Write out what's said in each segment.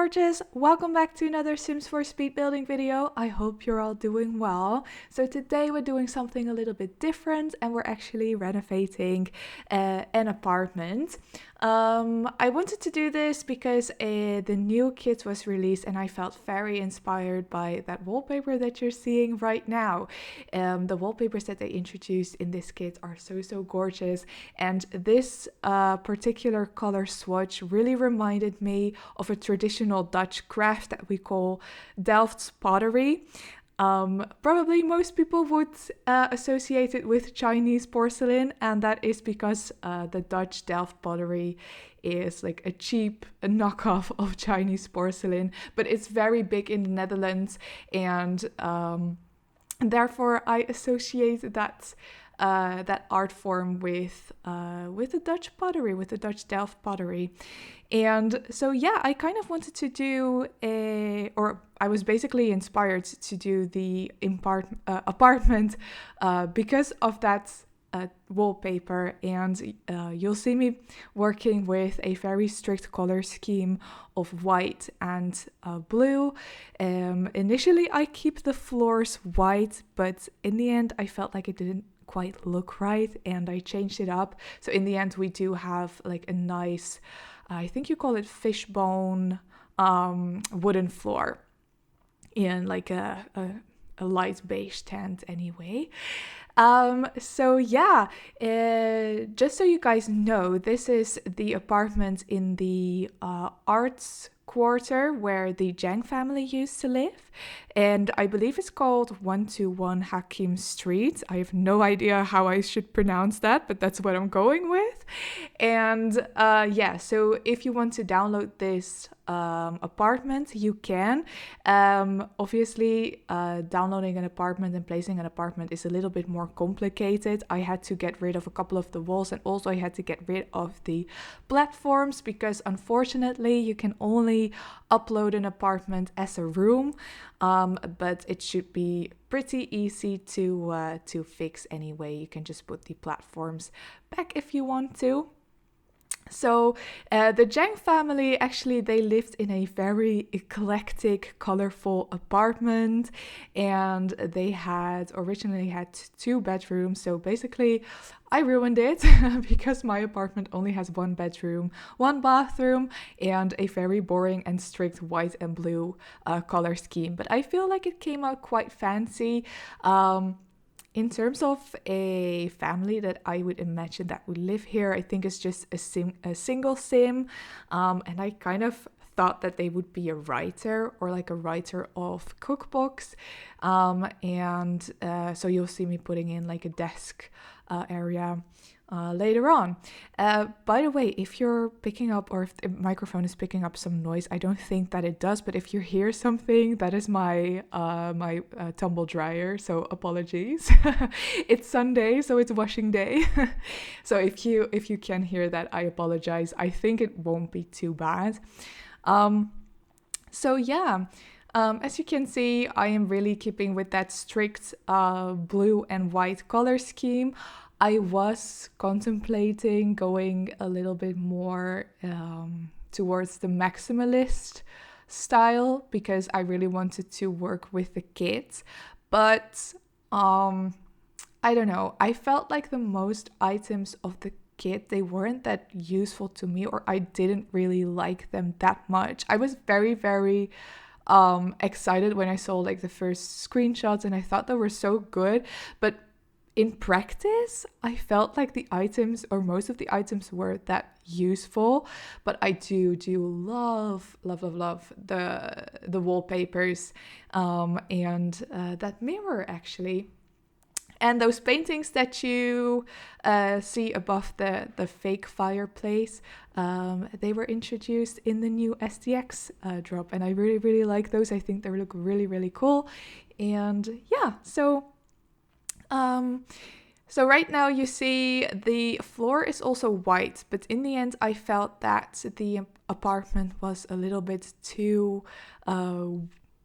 gorgeous! Welcome back to another Sims 4 speed building video. I hope you're all doing well. So today we're doing something a little bit different and we're actually renovating an apartment. I wanted to do this because the new kit was released and I felt very inspired by that wallpaper that you're seeing right now. The wallpapers that they introduced in this kit are so gorgeous, and this particular color swatch really reminded me of a traditional Dutch craft that we call Delft's pottery. Probably most people would associate it with Chinese porcelain, and that is because the Dutch Delft pottery is like a cheap knockoff of Chinese porcelain, but it's very big in the Netherlands, and therefore I associate that art form with the Dutch pottery, with the Dutch Delft pottery. And so yeah, I kind of wanted to do I was basically inspired to do the apartment because of that wallpaper, and you'll see me working with a very strict color scheme of white and blue. Initially I keep the floors white, but in the end I felt like it didn't quite look right and I changed it up. So in the end we do have like a nice, I think you call it fishbone wooden floor in like a light beige tint anyway. So yeah, just so you guys know, this is the apartment in the arts quarter where the Jang family used to live, and I believe it's called 121 Hakim Street. I have no idea how I should pronounce that, but that's what I'm going with. And yeah, so if you want to download this apartment, you can. Obviously, downloading an apartment and placing an apartment is a little bit more complicated. I had to get rid of a couple of the walls, and also I had to get rid of the platforms because unfortunately you can only upload an apartment as a room, but it should be pretty easy to fix anyway. You can just put the platforms back if you want to. So the Jang family, actually, they lived in a very eclectic, colorful apartment, and they originally had 2 bedrooms. So basically I ruined it because my apartment only has 1 bedroom, 1 bathroom, and a very boring and strict white and blue color scheme. But I feel like it came out quite fancy. In terms of a family that I would imagine that would live here, I think it's just a single sim, and I kind of thought that they would be a writer or like a writer of cookbooks, and so you'll see me putting in like a desk area later on. By the way, if you're picking up, or if the microphone is picking up some noise, I don't think that it does, but if you hear something, that is my tumble dryer, so apologies. It's Sunday, so it's washing day. So if you can hear that, I apologize. I think it won't be too bad. So yeah, as you can see, I am really keeping with that strict blue and white color scheme. I was contemplating going a little bit more towards the maximalist style because I really wanted to work with the kids. But I don't know, I felt like the most items of the kit, they weren't that useful to me, or I didn't really like them that much. I was very excited when I saw like the first screenshots and I thought they were so good, but in practice, I felt like the items, or most of the items, were that useful. But I do love the wallpapers and that mirror actually. And those paintings that you see above the fake fireplace, they were introduced in the new SDX drop, and I really like those. I think they look really cool. And yeah, so right now you see the floor is also white, but in the end I felt that the apartment was a little bit too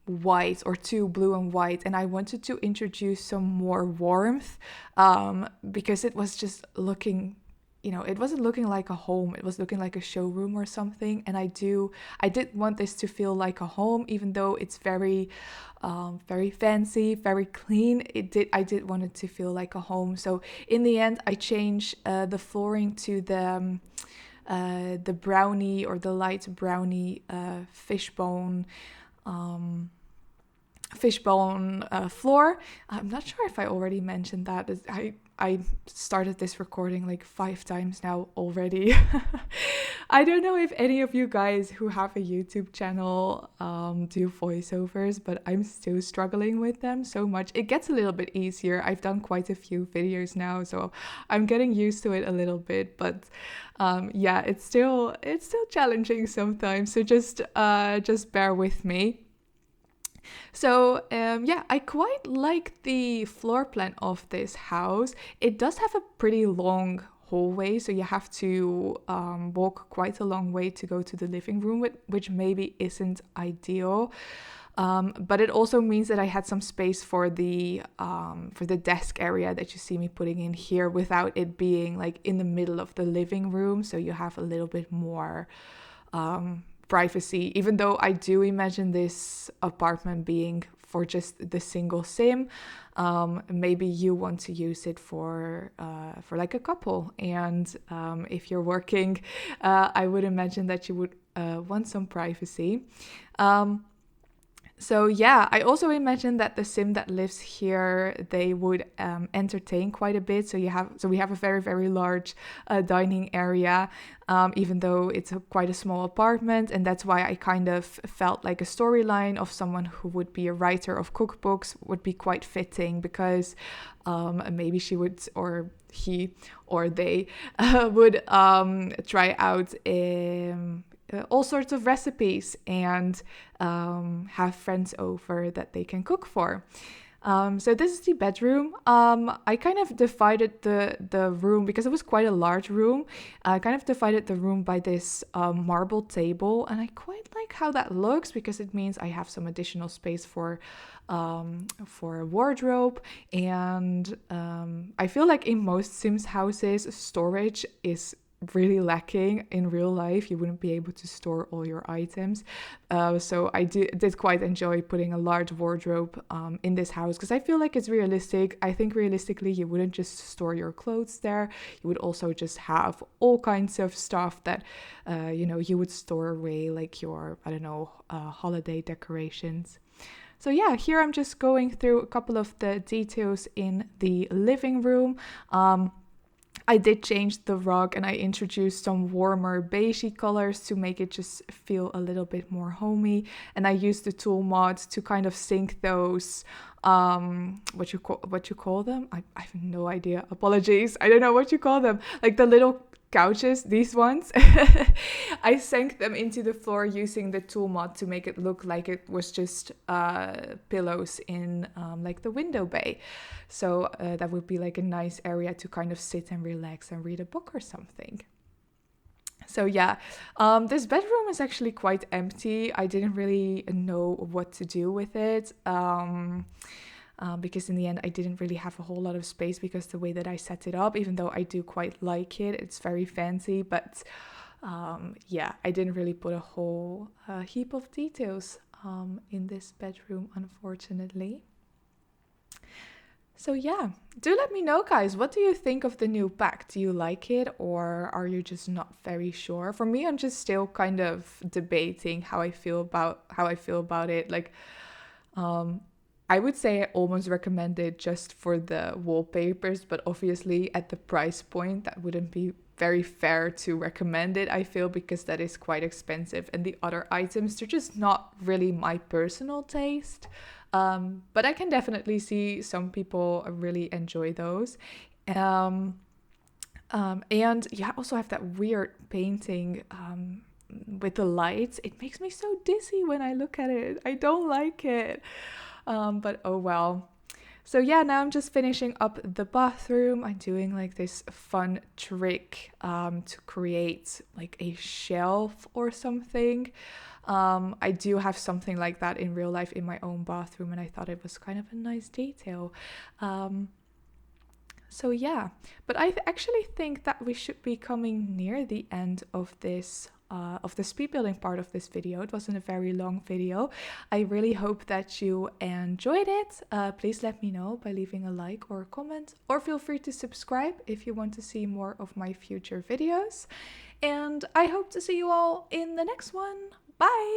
white, or too blue and white, and I wanted to introduce some more warmth because it was just looking it wasn't looking like a home. It was looking like a showroom or something. And I did want this to feel like a home, even though it's very, very fancy, very clean. I did want it to feel like a home. So in the end, I changed the flooring to the brownie or the light brownie fishbone floor. I'm not sure if I already mentioned that. I started this recording like 5 times now already. I don't know if any of you guys who have a YouTube channel do voiceovers, but I'm still struggling with them so much. It gets a little bit easier. I've done quite a few videos now, so I'm getting used to it a little bit, but yeah, it's still challenging sometimes. So just bear with me. So yeah, I quite like the floor plan of this house. It does have a pretty long hallway, so you have to walk quite a long way to go to the living room, which maybe isn't ideal. But it also means that I had some space for the desk area that you see me putting in here without it being like in the middle of the living room. So you have a little bit more privacy, even though I do imagine this apartment being for just the single sim. Maybe you want to use it for like a couple, and if you're working, I would imagine that you would want some privacy. So yeah, I also imagine that the sim that lives here, they would entertain quite a bit. So we have a very, very large dining area, even though it's quite a small apartment. And that's why I kind of felt like a storyline of someone who would be a writer of cookbooks would be quite fitting, because maybe she would, or he or they would try out all sorts of recipes and have friends over that they can cook for. So this is the bedroom. I kind of divided the room, because it was quite a large room. I kind of divided the room by this marble table, and I quite like how that looks, because it means I have some additional space for a wardrobe. And I feel like in most Sims houses, storage is really lacking in real life. You wouldn't be able to store all your items. So I did quite enjoy putting a large wardrobe in this house, because I feel like it's realistic. I think realistically, you wouldn't just store your clothes there. You would also just have all kinds of stuff that, you would store away, like your, I don't know, holiday decorations. So yeah, here I'm just going through a couple of the details in the living room. I did change the rug, and I introduced some warmer beigey colors to make it just feel a little bit more homey. And I used the tool mod to kind of sync those, what you call them? I have no idea. Apologies. I don't know what you call them. Like the little couches, these ones. I sank them into the floor using the tool mod to make it look like it was just pillows in like the window bay. So that would be like a nice area to kind of sit and relax and read a book or something. So yeah, this bedroom is actually quite empty. I didn't really know what to do with it. Because in the end, I didn't really have a whole lot of space, because the way that I set it up, even though I do quite like it, it's very fancy, but yeah, I didn't really put a whole heap of details in this bedroom, unfortunately. So yeah, do let me know, guys, what do you think of the new pack? Do you like it, or are you just not very sure? For me, I'm just still kind of debating how I feel about it. Like, I would say I almost recommend it just for the wallpapers, but obviously at the price point, that wouldn't be very fair to recommend it, I feel, because that is quite expensive. And the other items, they're just not really my personal taste. But I can definitely see some people really enjoy those. And yeah, I also have that weird painting with the lights. It makes me so dizzy when I look at it. I don't like it. But oh well. So yeah, now I'm just finishing up the bathroom. I'm doing like this fun trick to create like a shelf or something. I do have something like that in real life in my own bathroom, and I thought it was kind of a nice detail. So yeah, but I actually think that we should be coming near the end of the speed building part of this video. It wasn't a very long video. I really hope that you enjoyed it. Please let me know by leaving a like or a comment, or feel free to subscribe if you want to see more of my future videos. And I hope to see you all in the next one. Bye!